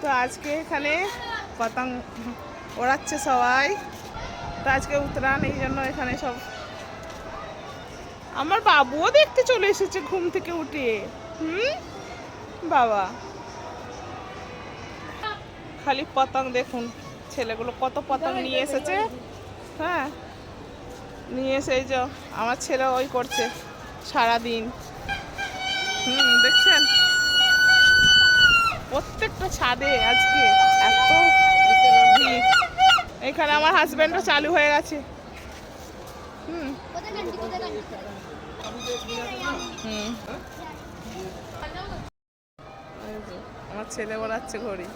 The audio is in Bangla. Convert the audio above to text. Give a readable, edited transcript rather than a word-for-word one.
তো আজকে এখানে পতঙ্গ ওড়াচ্ছে সবাই। তো আজকে উত্তরায়ণ, এই জন্য এখানে সব। আমার বাবুও দেখতে চলে এসেছে ঘুম থেকে উঠে। বাবা, খালি পতঙ্গ দেখুন, ছেলেগুলো কত পতঙ্গ নিয়ে এসেছে। হ্যাঁ, নিয়ে এসে এই যে আমার ছেলে ওই করছে সারাদিন। দেখছেন প্রত্যেকটা ছাদে আজকে এত ভিড়। এখানে আমার হাজবেন্ডও চালু হয়ে গেছে। আমার ছেলে ওড়াচ্ছে ঘড়ি।